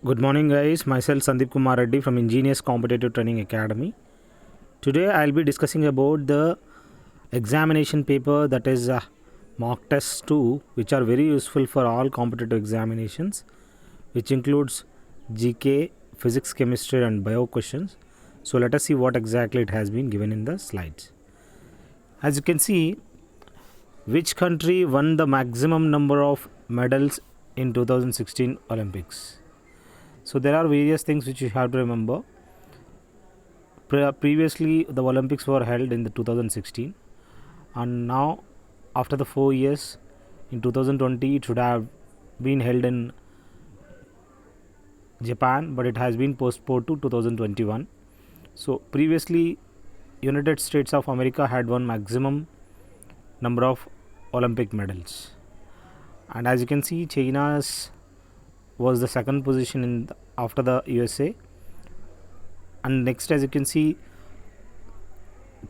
Good morning, guys. Myself Sandeep Kumar Reddy from Ingenious Competitive Training Academy. Today, I'll be discussing about the examination paper, that is mock test 2, which are very useful for all competitive examinations, which includes GK, physics, chemistry, and bio questions. So let us see what exactly it has been given in the slides. As you can see, which country won the maximum number of medals in 2016 Olympics? So there are various things which you have to remember. Previously, the Olympics were held in the 2016, and now after the 4 years, in 2020, it should have been held in Japan, but it has been postponed to 2021. So previously, United States of America had won maximum number of Olympic medals, and as you can see, China's was the second position after the USA. And next, as you can see,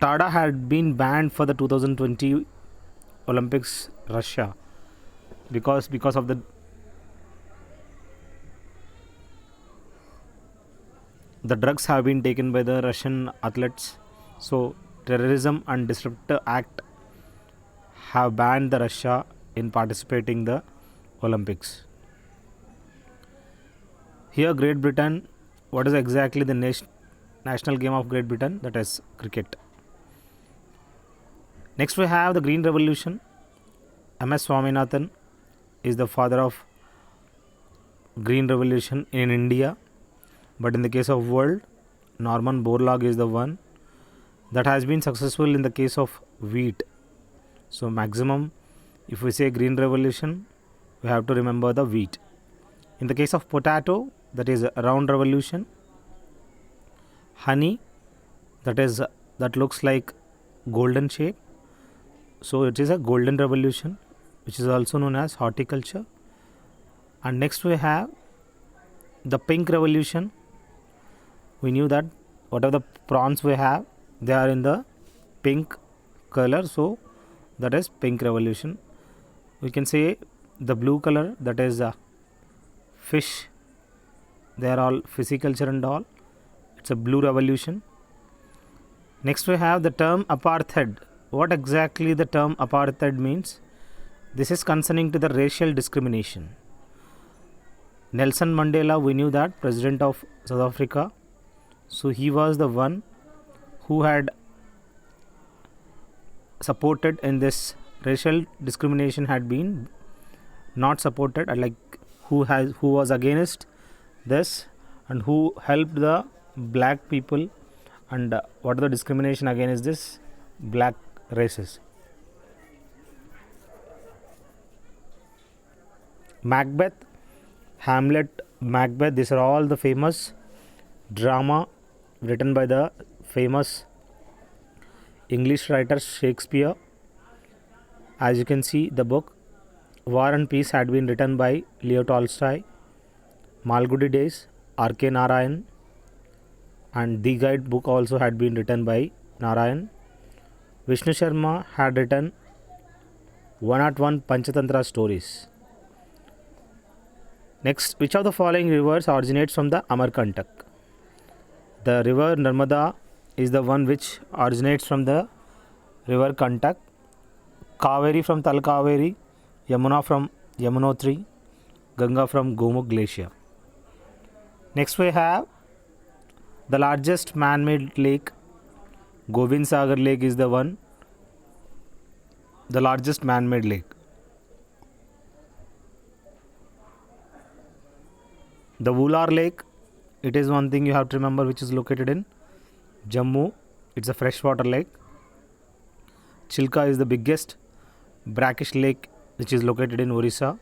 Tada had been banned for the 2020 Olympics Russia because of the drugs have been taken by the Russian athletes. So Terrorism and Disruptor Act have banned the Russia in participating the Olympics. Here, Great Britain, what is exactly the national game of Great Britain? That is cricket. Next, we have the Green Revolution. MS Swaminathan is the father of Green Revolution in India, but in the case of world, Norman Borlaug is the one that has been successful in the case of wheat. So maximum, if we say Green Revolution, we have to remember the wheat. In the case of potato, that is a round revolution. Honey, that looks like golden shape, so it is a golden revolution, which is also known as horticulture. And next we have the pink revolution. We knew that whatever the prawns we have, they are in the pink color, so that is pink revolution. We can say the blue color, that is fish, they are all pisciculture and all, it's a blue revolution. Next we have the term apartheid. What exactly the term apartheid means? This is concerning to the racial discrimination. Nelson Mandela, we knew that, president of South Africa, so he was the one who had supported in this racial discrimination, had been not supported, like who was against this and who helped the black people, and what are the discrimination against this black races. Macbeth, Hamlet, Macbeth, these are all the famous drama written by the famous English writer Shakespeare. As you can see, the book War and Peace had been written by Leo Tolstoy. Malgudi Days, R.K. Narayan, and The Guide book also had been written by Narayan. Vishnu Sharma had written 101 Panchatantra stories. Next, which of the following rivers originates from the Amarkantak? The river Narmada is the one which originates from the river Kantak. Kaveri from Talkaveri, Yamuna from Yamunotri, Ganga from Gomukh Glacier. Next we have the largest man-made lake. Gobind Sagar Lake is the one, the largest man-made lake. The Vular Lake, it is one thing you have to remember, which is located in Jammu. It's a freshwater lake. Chilka is the biggest brackish lake, which is located in Orissa.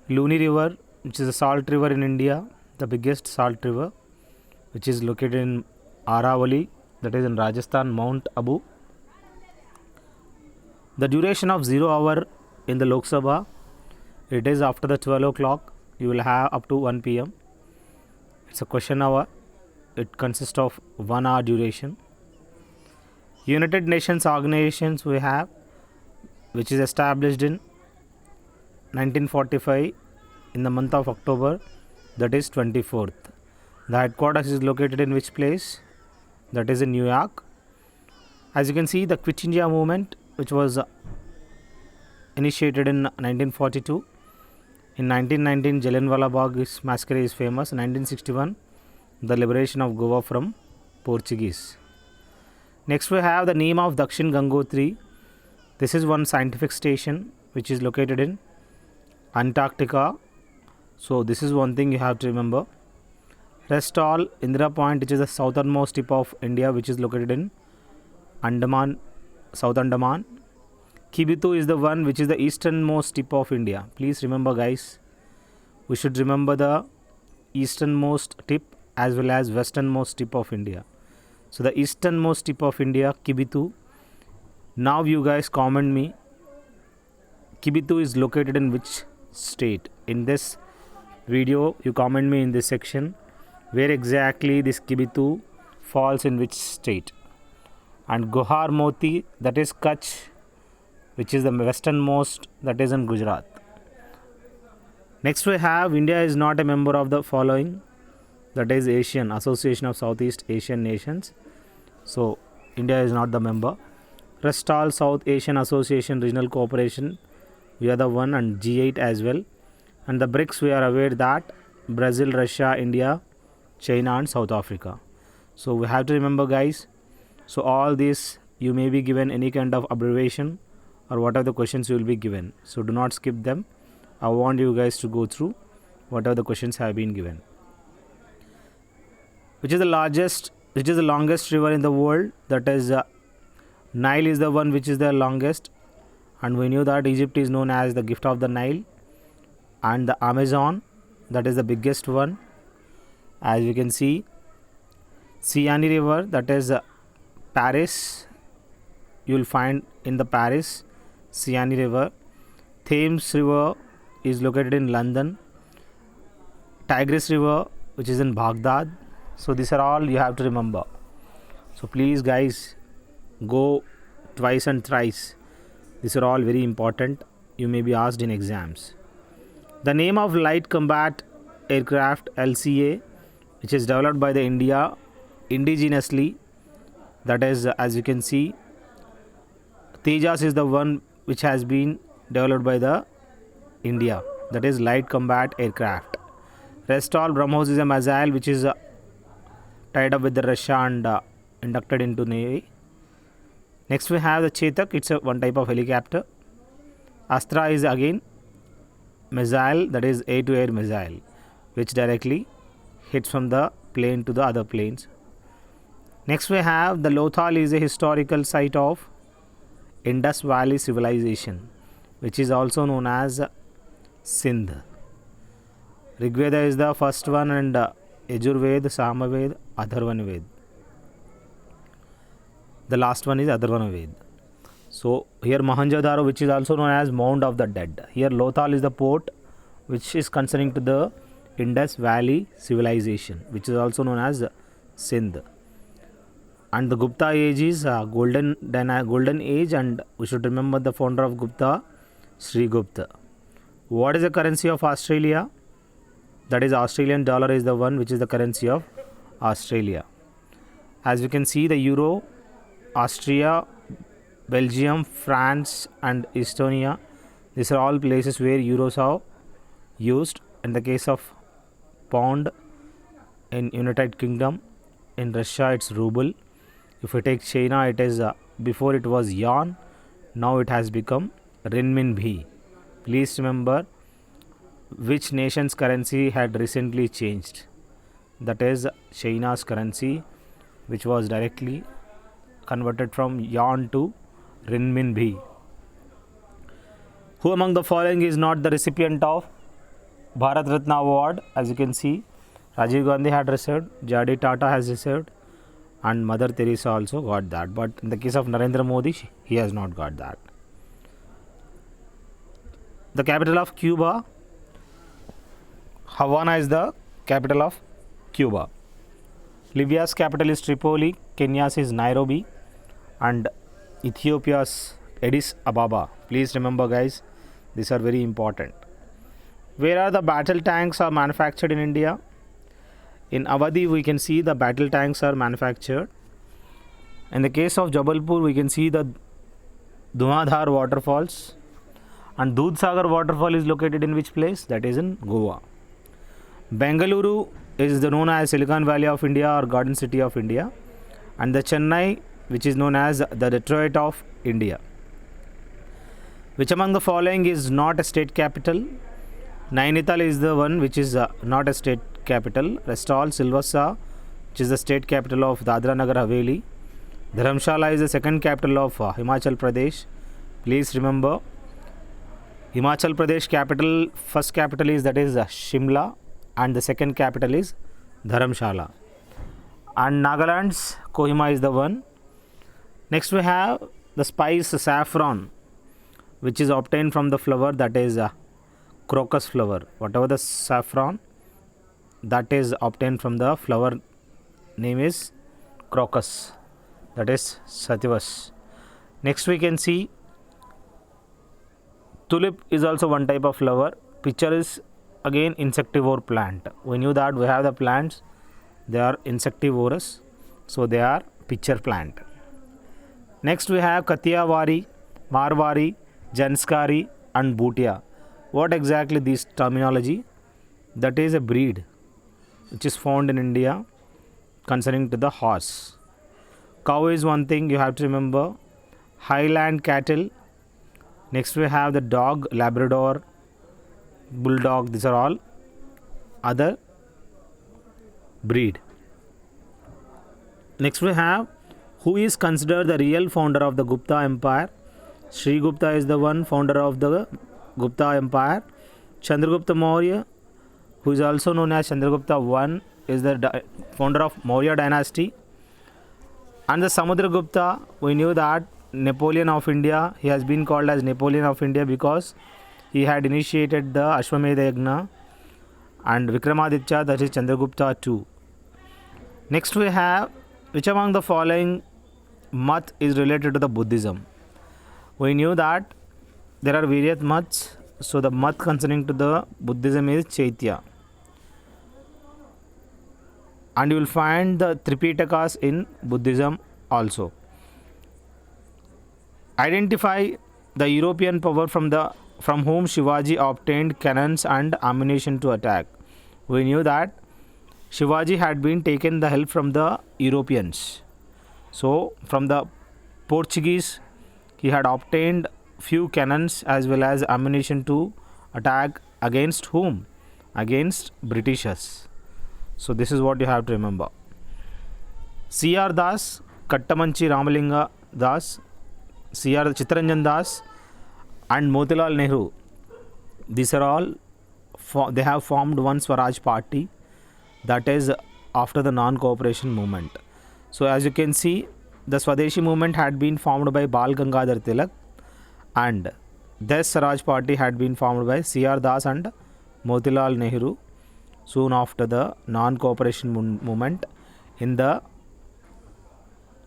Luni River, which is a salt river in India, the biggest salt river, which is located in Aravali, that is in Rajasthan, Mount Abu. The duration of 0 hour in the Lok Sabha, it is after the 12 o'clock, you will have up to 1 p.m. It's a question hour. It consists of 1 hour duration. United Nations organizations we have, which is established in 1945 in the month of October. that is 24th. The headquarters is located in which place? That is in New York. As you can see, the Quit India movement, which was initiated in 1942. In 1919, Jallianwala Bagh massacre is famous. 1961, the liberation of Goa from Portuguese. Next we have the name of Dakshin Gangotri. This is one scientific station which is located in Antarctica. So this is one thing you have to remember. Rest all, Indira Point, which is the southernmost tip of India, which is located in Andaman, South Andaman. Kibitu is the one which is the easternmost tip of India. Please remember, guys, we should remember the easternmost tip as well as westernmost tip of India. So the easternmost tip of India, Kibitu. Now you guys comment me, Kibitu is located in which state? In this video you comment me in this section where exactly this Kibitu falls in which state. And Gohar Moti, that is Kutch, which is the westernmost, that is in Gujarat. Next we have India is not a member of the following, that is Asian Association of Southeast Asian Nations. So India is not the member. Rest all South Asian Association Regional Cooperation, we are the one, and G8 as well. And the BRICS, we are aware that Brazil, Russia, India, China and South Africa. So we have to remember, guys. So all this you may be given any kind of abbreviation or what are the questions you will be given. So do not skip them. I want you guys to go through whatever the questions have been given. Which is the longest river in the world? That is Nile is the one which is the longest, and we knew that Egypt is known as the gift of the Nile, and the Amazon, that is the biggest one. As you can see, Siani river, that is Paris, you will find in the Paris, Siani river. Thames river is located in London. Tigris river, which is in Baghdad. So these are all you have to remember. So please, guys, go twice and thrice. These are all very important. You may be asked in exams. The name of light combat aircraft LCA, which is developed by the India indigenously, that is, as you can see, Tejas is the one which has been developed by the India, that is light combat aircraft. Rest all, BrahMos is a missile which is tied up with the Russia and inducted into Navy. Next we have the Chetak, it's a one type of helicopter. Astra is again missile, that is air-to-air missile, which directly hits from the plane to the other planes. Next we have the Lothal is a historical site of Indus Valley civilization, which is also known as Sindh. Rigveda is the first one, and Yajurved, Samaved, Atharvana Ved. The last one is Atharvana Ved. So here Mohenjo-daro, which is also known as Mound of the Dead. Here Lothal is the port which is concerning to the Indus Valley civilization, which is also known as Sindh. And the Gupta age is golden age, and we should remember the founder of Gupta, Sri Gupta. What is the currency of Australia? That is Australian dollar is the one which is the currency of Australia. As you can see, the euro, Austria, Belgium, France and Estonia, these are all places where euros are used. In the case of pound in United Kingdom, in Russia it's ruble. If we take China, it is before it was yuan, now it has become renminbi. Please remember which nation's currency had recently changed. That is China's currency, which was directly converted from yuan to renminbi. Who among the following is not the recipient of Bharat Ratna award? As you can see, Rajiv Gandhi had received, J.R.D. Tata has received, and Mother Teresa also got that. But in the case of Narendra Modi, he has not got that. The capital of Cuba, Havana is the capital of Cuba. Libya's capital is Tripoli, Kenya's is Nairobi, and Ethiopia's Addis Ababa. Please remember, guys, these are very important. Where are the battle tanks are manufactured in India? In Awadhi, we can see the battle tanks are manufactured. In the case of Jabalpur, we can see the Dhuandhar waterfalls. And Dudhsagar waterfall is located in which place? That is in Goa. Bengaluru is known as Silicon Valley of India or Garden City of India. And the Chennai, which is known as the Detroit of India. Which among the following is not a state capital? Nainital is the one which is not a state capital. Rest all Silvassa, which is the state capital of Dadra Nagar Haveli. Dharamshala is the second capital of Himachal Pradesh. Please remember, Himachal Pradesh capital, first capital is that is Shimla, and the second capital is Dharamshala. And Nagaland's Kohima is the one. Next we have the spice saffron, which is obtained from the flower that is crocus flower. Whatever the saffron that is obtained from the flower name is crocus, that is sativas. Next we can see tulip is also one type of flower. Picture is again insectivore plant. We knew that we have the plants, they are insectivorous, so they are pitcher plant. Next we have Kathiawari, Marwari, Janskari and Bhutia. What exactly this terminology? That is a breed which is found in India concerning to the horse. Cow is one thing you have to remember. Highland cattle. Next we have the dog, Labrador, Bulldog. These are all other breed. Next we have who is considered the real founder of the Gupta Empire. Sri Gupta is the one founder of the Gupta Empire. Chandragupta Maurya, who is also known as Chandragupta I, is the founder of Maurya dynasty. And the Samudragupta, we knew that Napoleon of India, he has been called as Napoleon of India because he had initiated the Ashwamedha Yagna. And Vikramaditya, that is Chandragupta II. Next we have which among the following math is related to the Buddhism. We knew that there are various maths, so the math concerning to the Buddhism is Chaitya. And you will find the Tripitakas in Buddhism also. Identify the European power from whom Shivaji obtained cannons and ammunition to attack. We knew that Shivaji had been taken the help from the Europeans. So from the Portuguese he had obtained few cannons as well as ammunition to attack against whom? Against Britishers. So this is what you have to remember. C.R. Das, Kattamanchi Ramalinga Das, C.R. Chittaranjan Das and Motilal Nehru. These are all, they have formed one Swaraj party, that is after the non-cooperation movement. So as you can see, the Swadeshi movement had been formed by Bal Gangadhar Tilak and this Swaraj party had been formed by C.R. Das and Motilal Nehru soon after the non-cooperation movement in the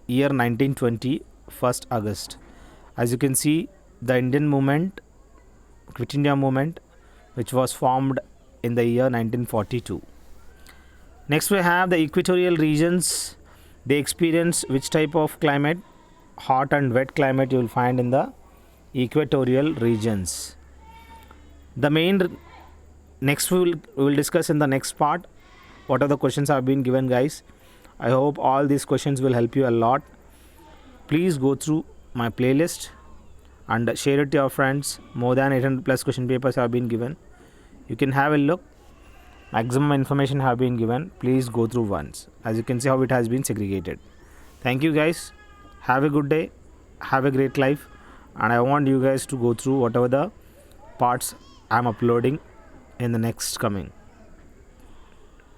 year 1920, 1st August. As you can see, the Indian movement, Quit India movement, which was formed in the year 1942. Next we have the equatorial regions. They experience which type of climate? Hot and wet climate you will find in the equatorial regions. The main next we will discuss in the next part what are the questions have been given, guys. I hope all these questions will help you a lot. Please go through my playlist and share it to your friends. More than 800 plus question papers have been given. You can have a look. Maximum information have been given. Please go through once. As you can see how it has been segregated. Thank you guys. Have a good day. Have a great life. And I want you guys to go through whatever the parts I am uploading in the next coming.